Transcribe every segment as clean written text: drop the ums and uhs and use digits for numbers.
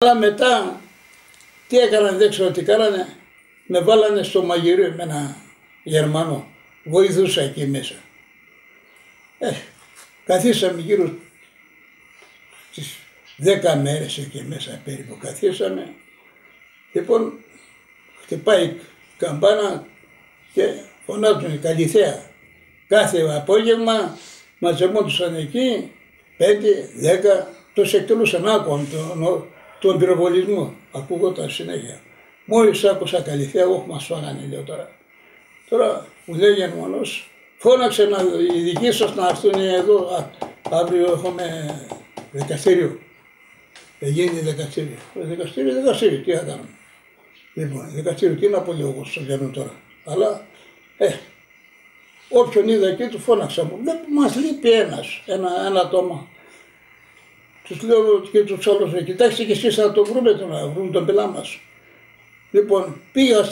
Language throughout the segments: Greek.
Αλλά μετά, τι έκαναν, δεν ξέρω τι κάνανε, με βάλανε στο μαγειρίο με ένα Γερμανό. Βοηθούσα εκεί μέσα. Καθίσαμε γύρω στις 10 μέρες εκεί μέσα περίπου καθίσαμε. Λοιπόν, χτυπάει η καμπάνα και φωνάζουν οι Καλυθέα. Κάθε απόγευμα μαζεμόντουσαν εκεί 5-10, τους εκτελούσαν άκουαν τον πυροβολισμό. Ακούγονταν συνέχεια. Μόλις άκουσα Καλυθέα, όχι μας φάγανε, λέω τώρα. Τώρα μου λέει ο Γερμανός, φώναξε οι δικοί σας να έρθουν εδώ, αύριο έχουμε δικαστήριο. Γίνει δικαστήριο. Δικαστήριο, τι θα κάνουμε. Λοιπόν, δικαστήριο, τι να πω εγώ στον Γερμανό τώρα. Αλλά, όποιον είδα εκεί του φώναξα μου. Μας λείπει ένα άτομο. Τους λέω και τους άλλους, κοιτάξτε και εσείς να το βρούμε τώρα, βρούμε τον πελά μας. Λοιπόν, πήγα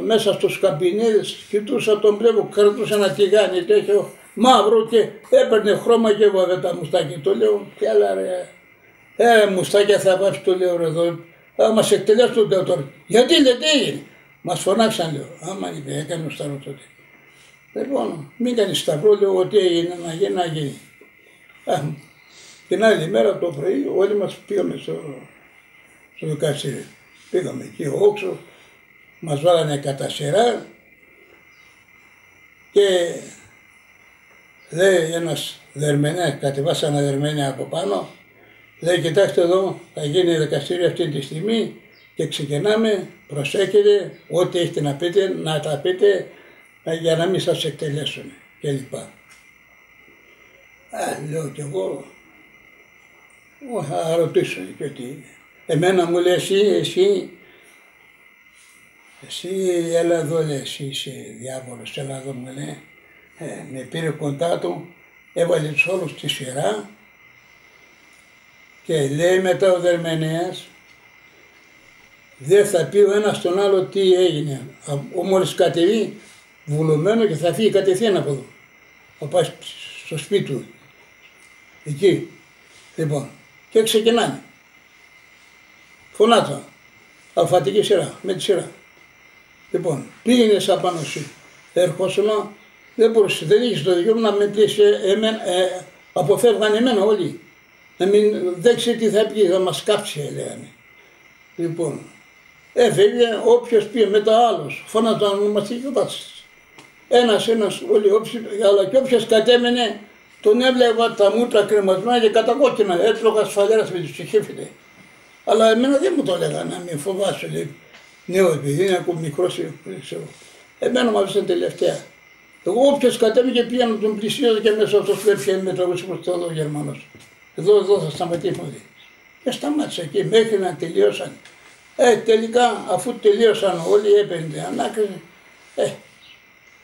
μέσα στους καμπινίδες, κοιτούσα τον βλέπω, κρατούσε ένα τηγάνι τέτοιο μαύρο και έπαιρνε χρώμα και έβγαλε τα μουστάκια. Το λέω, τι άλλα ρε, μουστάκια θα βάζει, το λέω ρε εδώ. Μας εκτελέσουν το τώρα. Γιατί λέτε έγινε. Μας φωνάξαν, λέω. Άμα έκανε σταυρό τότε. Λοιπόν, μην κάνει σταυρό, λέω ότι έγινε, να γίνει. Την άλλη μέρα το πρωί όλοι μας πήγαμε στο δικαστήριο. Πήγαμε εκεί όξο, μας βάλανε κατά σειρά και λέει ένας δερμενέας, κατεβάσανε ένα δερμενέα από πάνω, λέει κοιτάξτε εδώ, θα γίνει δικαστήριο αυτή τη στιγμή και ξεκινάμε, προσέχετε, ό,τι έχετε να πείτε, να τα πείτε για να μην σας εκτελέσουν κλπ. Λέω κι εγώ, θα ρωτήσω και τι. Εμένα μου λέει εσύ έλα εδώ, λέει, εσύ είσαι διάβολος, έλα εδώ μου λέει. Με πήρε κοντά του, έβαλε τους όλους στη σειρά και λέει μετά ο δερμενέας, δεν θα πει ο ένας στον άλλο τι έγινε. Μόλις κατεβεί βουλωμένο και θα φύγει κατευθείαν από εδώ. Θα πάει στο σπίτι του, εκεί. Λοιπόν, και ξεκινάνε. Φωνάζα, αλφατική σειρά, με τη σειρά. Λοιπόν, πήγαινες απάνω σου, ερχόσουνα, δεν μπορούσε, δεν είχες το δικαίωμα να με πεις αποφεύγαν εμένα όλοι. Να μην δέξει τι θα πει, θα μας κάψει, λέγανε. Λοιπόν, έφευγε όποιος πήγε μετά άλλος, φωνάζαν ονομαστική βάση. Ένας, όλοι αλλά και όποιος κατέμενε, τον έβλεπα τα μούτρα κρεμασμένα και κατακόκκινα, έτρωγα σφαλέρας με τους ψυχήφιδε. Αλλά εμένα δεν μου το έλεγαν, να μην φοβάσαι, λέει. Νέο επειδή είναι ακόμα μικρός, δεν ξέρω. Εμένα μου άφησαν τελευταία. Εγώ όποιος κατέβηκε πήγαινε τον πλησίαζε και μέσα αυτός που έπιανε με τραγούδι προς το εδώ ο Γερμανός. Εδώ θα σταματήσουμε. Και σταμάτησα εκεί μέχρι να τελειώσαν. Τελικά αφού τελείωσαν όλοι έπαιρνε ανάκριση.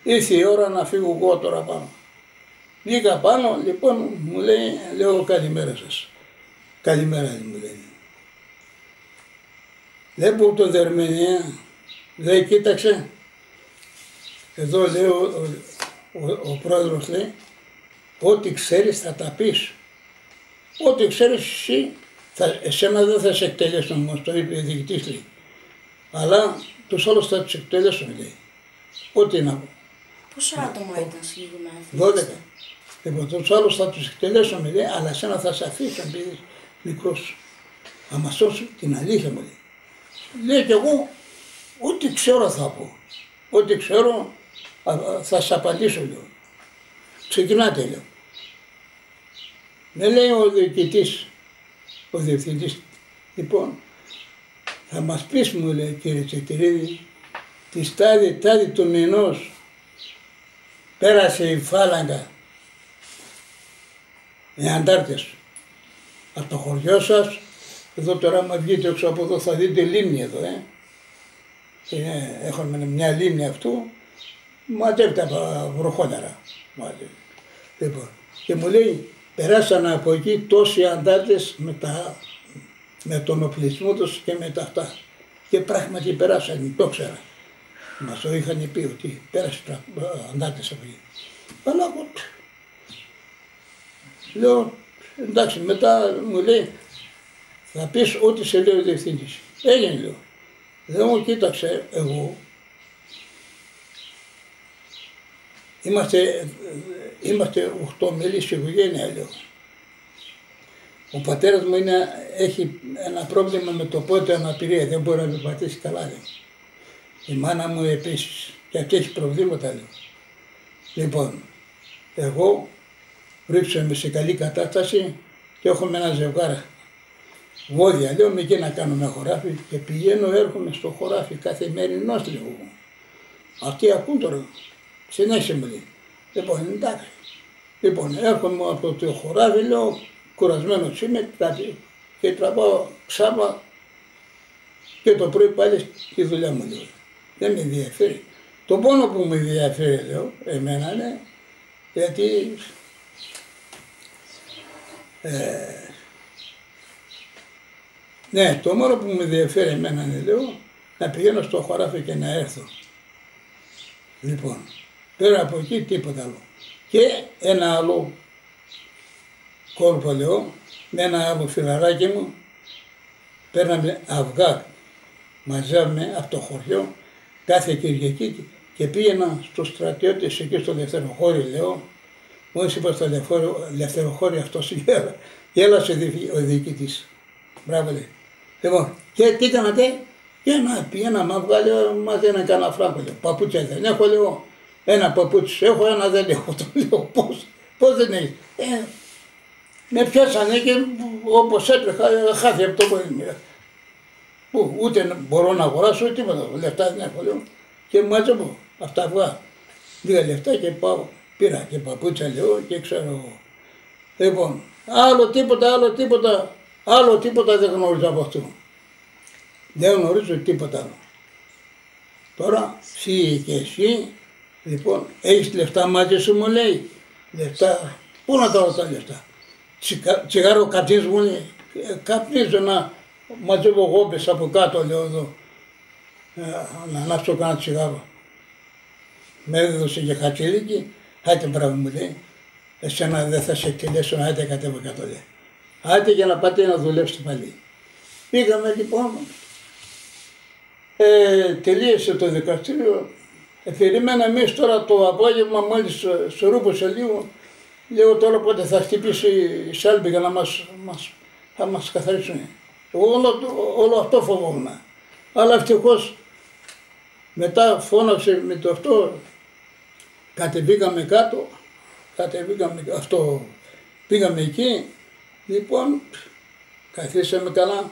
Ήρθε η ώρα να φύγω εγώ τώρα πάνω. Βγήκα πάνω, λοιπόν μου λέει, λέω καλημέρα σας. Καλημέρα μου λέει. Βλέπω τον δερμενέα, λέει κοίταξε, εδώ λέει ο πρόεδρος λέει, ό,τι ξέρεις θα τα πεις. Ό,τι ξέρεις εσύ, εσένα δεν θα σε εκτελέσουν, μας το είπε η διοικητής λέει. Αλλά τους άλλους θα τους εκτελέσουν λέει. Ό,τι να πω. Πόσα άτομα ήταν συγκεκριμένα? 12. Λοιπόν, τους άλλους θα τους εκτελέσουν λέει, αλλά εσένα θα σε αφήσουν επειδή μικρός. Άμα σώσουν την αλήθεια μου λέει. Λέει και εγώ, ό,τι ξέρω θα πω. Ό,τι ξέρω θα σας απαντήσω λέω. Ξεκινάτε λέω. Με λέει ο διοικητής, ο διευθυντής, λοιπόν, θα μας πεις μου λέει κύριε Τσετηρίδη, τη τάδι του μηνός πέρασε η φάλαγγα οι αντάρτες από το χωριό σας. Εδώ τώρα άμα βγείτε έξω από εδώ θα δείτε λίμνη εδώ. Έχουμε μια λίμνη αυτού, μαζεύεται από βροχόνερα. Λοιπόν, και μου λέει, περάσαν από εκεί τόσοι αντάρτες με τον οπλισμό τους και με τα αυτά. Και πράγματι περάσαν, το ξέρα. Μας το είχαν πει ότι πέρασε αντάρτες από εκεί. Αλλά εγώ λέω, εντάξει, μετά μου λέει, Θα πεις ό,τι σε λέει ο διευθυντής. Έγινε λέω. Δεν μου κοίταξε εγώ. Είμαστε 8 μέλη στην οικογένεια, λέω. Ο πατέρας μου έχει ένα πρόβλημα με το πόδι, αναπηρία, δεν μπορεί να με πατήσει καλά, λέω. Η μάνα μου επίσης, και αυτή έχει προβλήματα, λέω. Λοιπόν, εγώ βρίσκομαι σε καλή κατάσταση και έχουμε ένα ζευγάρι. Βόδια, λέω, με εκεί να κάνουμε χωράφι και πηγαίνω, έρχομαι στο χωράφι καθημερινώς, λέω. Αυτοί ακούν τώρα, συνέχισε μου λέει. Λοιπόν, εντάξει. Λοιπόν, έρχομαι από το χωράφι, λέω, κουρασμένος είμαι και τραβάω ξάπα και το πρωί πάλι στη δουλειά μου, λέω. Δεν με ενδιαφέρει. Το μόνο που με ενδιαφέρει, λέω, εμένα είναι γιατί ναι, το μόνο που με ενδιαφέρει εμένα είναι, λέω, να πηγαίνω στο χωράφι και να έρθω. Λοιπόν, πέρα από εκεί τίποτα άλλο. Και ένα άλλο κόρπο, λέω, με ένα άλλο φιλαράκι μου, παίρναμε αυγά, μαζεύαμε από το χωριό κάθε Κυριακή και πήγαινα στους στρατιώτες εκεί στο Δευτεροχώρι, λέω. Μόλις είπα στο Δευτεροχώρι αυτός γέλασε ο διοικητής. Μπράβο, λέει. Λοιπόν, και τι κάνατε, και να πήγαινα να βγάλω, μας ένα κανένα φράγκο, λέω. Παπούτσια δεν έχω, λέω. Ένα παπούτσι έχω, ένα δεν έχω. Το λέω, πώς δεν έχεις. Με πιάσανε και όπως έτρεχα, χάθη από το πόδι μου. Που ούτε μπορώ να αγοράσω ούτε τίποτα, λεφτά δεν έχω, λέω. Και μαζεύω αυτά αυγά. Λίγα λεφτά και πάω. Πήρα και παπούτσια, λέω, και ξέρω εγώ. Λοιπόν, άλλο τίποτα δεν γνωρίζω από αυτό. Δεν γνωρίζω τίποτα άλλο. Τώρα φύγε και εσύ, λοιπόν, έχεις λεφτά μαζί σου, μου λέει. Λεφτά, πού να τα ρωτά λεφτά. Τσιγάρο καπνίζ, μου λέει. Καπνίζω να μαζεύω γόμπες από κάτω, λέω εδώ. Να ανάψω κανένα τσιγάρο. Με έδωσε και χατσίλικι, άιτε μπράβο, μου λέει. Εσένα δεν θα σε εκτελέσω, άιτε κατέβω κάτω, λέει. Άιτε για να πάτε να δουλέψετε πάλι. Πήγαμε λοιπόν, τελείωσε το δικαστήριο, περιμέναμε εμείς τώρα το απόγευμα, μόλις σωρούποσε λίγο, λέω τώρα πότε θα χτυπήσει η σάλπη για να θα μας καθαρίσουν. Όλο αυτό φοβόμουν. Αλλά ευτυχώς μετά φώναξε με το αυτό, κατεβήκαμε κάτω, πήγαμε εκεί, λοιπόν, καθίσαμε καλά,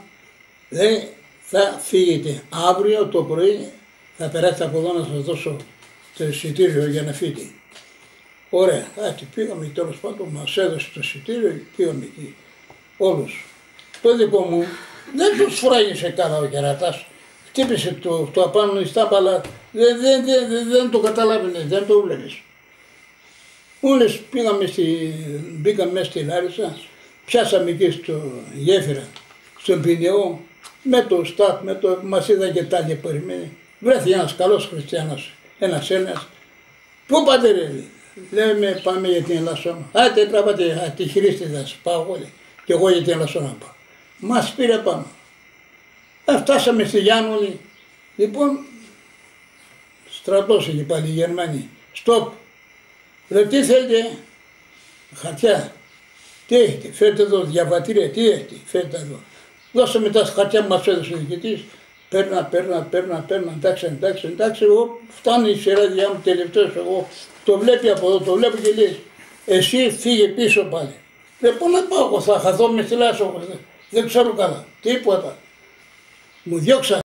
λέει θα φύγετε αύριο το πρωί, θα περάσετε από εδώ να σας δώσω το εισιτήριο για να φύγετε. Ωραία, πήγαμε τέλος πάντων, μας έδωσε το εισιτήριο, πήγαμε εκεί όλους. Το δικό μου δεν τους φράγισε καλά ο κερατάς, χτύπησε το απάνω στάμπα, αλλά δεν το καταλάβαινε, δεν το βλέπεις. Μόλις μπήκαμε μέσα στη Λάρισα, πιάσαμε εκεί στο γέφυρα, στον Πινιό, με το σταφ, μας είδαν και τα άλλοι περιμένει. Βρέθηκε ένας καλός χριστιανός, ένας Έλληνας. Πού πάτε ρε, λέμε πάμε για την Ελασσόνα. Άτε τραβάτε τη Χρήστιδας, πάω όλοι. Και εγώ για την Ελασσόνα πάω. Μας πήρε πάνω. Φτάσαμε στη Γιάννουλη. Λοιπόν, στρατός εκεί πάλι οι Γερμανοί. Στοπ. Ρε τι θέλετε, χαρτιά. Τι έχετε, φέρτε εδώ διαβατήρια, τι έχετε, φέρτε εδώ. Δώσαμε τα χαρτιά που μας έδωσε ο διοικητής. Παίρνα, εντάξει, εγώ φτάνει η σειρά διά μου τελευταίος, εγώ το βλέπει από εδώ, το βλέπω και λέει, εσύ φύγε πίσω πάλι. Πού να πάω, εγώ θα χαθώ με στη Λάσο, δεν ξέρω καλά, τίποτα. Μου διώξα.